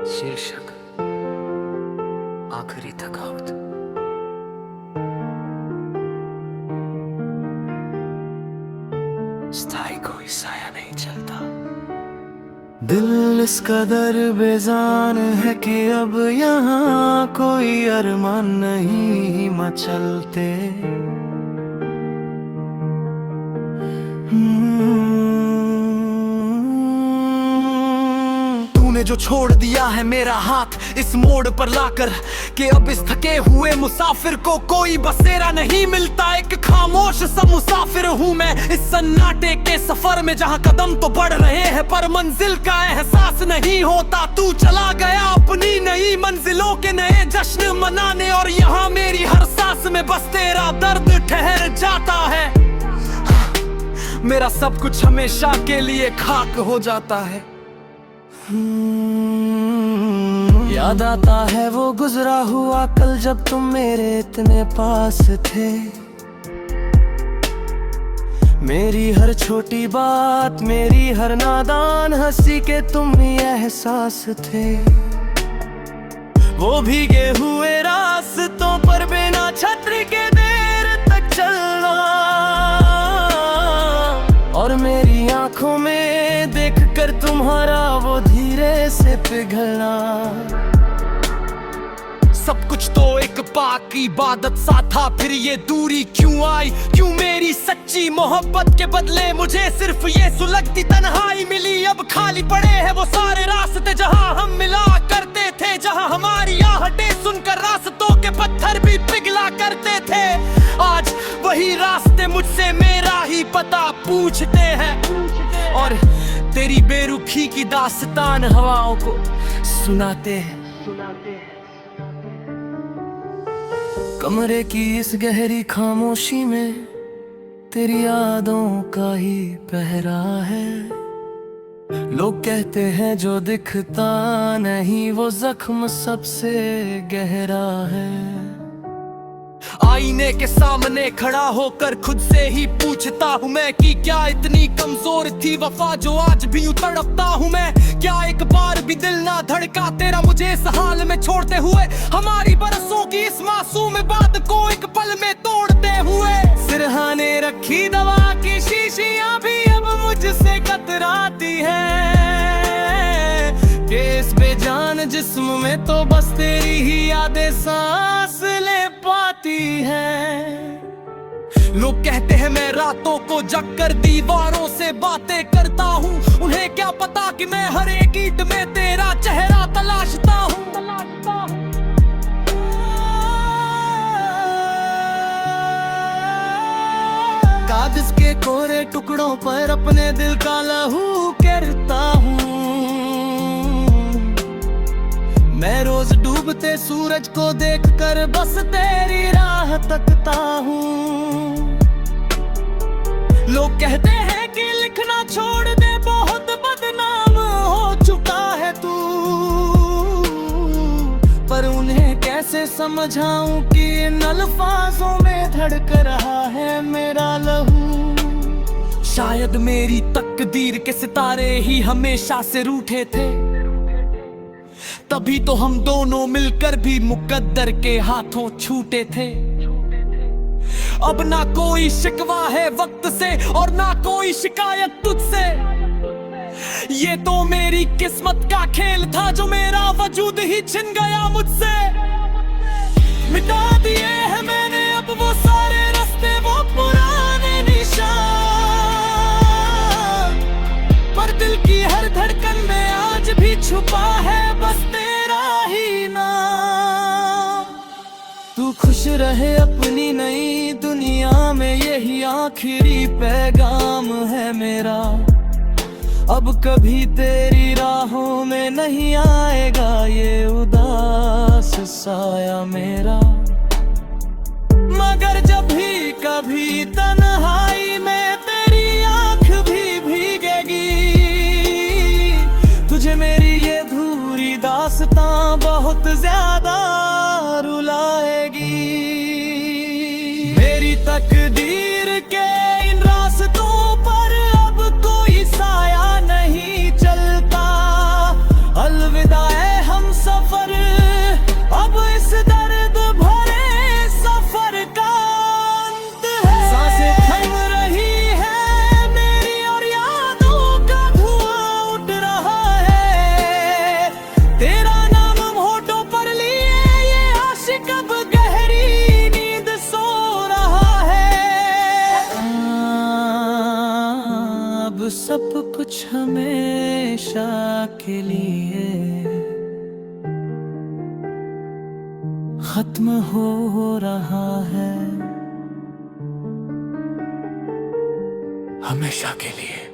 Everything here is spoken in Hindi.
शीर्षक आखिरी थकावट। स्थाई कोई साया नहीं चलता। दिल इस कदर बेजान है कि अब यहाँ कोई अरमान नहीं मचलते। तूने जो छोड़ दिया है मेरा हाथ इस मोड़ पर लाकर कि अब इस थके हुए मुसाफिर को कोई बसेरा नहीं मिलता। एक खामोश सा मुसाफिर हूँ मैं इस सन्नाटे के सफर में, जहाँ कदम तो बढ़ रहे हैं पर मंजिल का एहसास नहीं होता। तू चला गया अपनी नई मंजिलों के नए जश्न मनाने, और यहाँ मेरी हर सांस में बस तेरा दर्द ठहर जाता है। मेरा सब कुछ हमेशा के लिए खाक हो जाता है। याद आता है वो गुजरा हुआ कल जब तुम मेरे इतने पास थे। मेरी हर छोटी बात, मेरी हर नादान हंसी के तुम ही एहसास थे। वो भीगे हुए रास्तों पर बिना छतरी के देर तक चलना, और मेरी आंखों में देखकर तुम्हारा वो धीरे से पिघलना। सब कुछ तो एक पाक इबादत सा था, फिर ये दूरी क्यों आई? क्यों मेरी सच्ची मोहब्बत के बदले मुझे सिर्फ ये सुलगती तन्हाई मिली? अब खाली पड़े हैं वो सारे रास्ते जहां हम मिला करते थे, जहां हमारी आहटें सुनकर रास्तों के पत्थर भी पिघला करते थे। आज वही रास्ते मुझसे मेरा ही पता पूछते हैं, और तेरी बेरुखी की दास्तान हवाओं को सुनाते हैं। कमरे की इस गहरी खामोशी में तेरी यादों का ही पहरा है। लोग कहते हैं जो दिखता नहीं वो जख्म सबसे गहरा है। आईने के सामने खड़ा होकर खुद से ही पूछता हूँ मैं कि क्या इतनी कमजोर थी वफा जो आज भी यूं तड़पता हूँ मैं। क्या एक बार भी दिल ना धड़का तेरा मुझे इस हाल में छोड़ते हुए, हमारी बरसों की इस मासूम बात को एक पल में तोड़ते हुए। सिरहाने रखी दवा की शीशियां भी अब मुझसे कतराती है, कि इस बेजान जिस्म में तो बस तेरी ही यादें सांस ले पाती है। लोग कहते हैं मैं रातों को जग कर दीवारों से बातें करता हूँ, उन्हें क्या पता कि मैं हर एक ईंट में तेरा चेहरा तलाशता हूँ। कागज के कोरे टुकड़ों पर अपने दिल का लहू करता हूँ। मैं रोज डूबते सूरज को देखकर बस तेरी राह तकता हूँ। लोग कहते हैं कि लिखना छोड़ दे, बहुत बदनाम हो चुका है तू, पर उन्हें कैसे समझाऊं कि इन अल्फाजों में धड़क रहा है मेरा लहू। शायद मेरी तकदीर के सितारे ही हमेशा से रूठे थे, तभी तो हम दोनों मिलकर भी मुकद्दर के हाथों छूटे थे। अब ना कोई शिकवा है वक्त से और ना कोई शिकायत तुझसे। ये तो मेरी किस्मत का खेल था जो मेरा वजूद ही छिन गया मुझसे। मिटा दिए हैं मैंने अब वो सारे रास्ते, वो पुराने निशान, पर दिल की हर धड़कन में आज भी छुपा है बस तेरा ही नाम। तू खुश रहे अपनी नई दुनिया में, यही आखिरी पैगाम है मेरा। अब कभी तेरी राहों में नहीं आएगा ये उदास साया मेरा। मगर जब भी कभी तन्हाई में तेरी आंख भी भीगेगी, तुझे मेरी ये धूरी दास्तां बहुत ज्यादा रुलाएगी। मेरी तकदीर के इन रास्तों पर अब कोई साया नहीं चलता। अलविदा है कुछ हमेशा के लिए खत्म हो रहा है, हमेशा के लिए।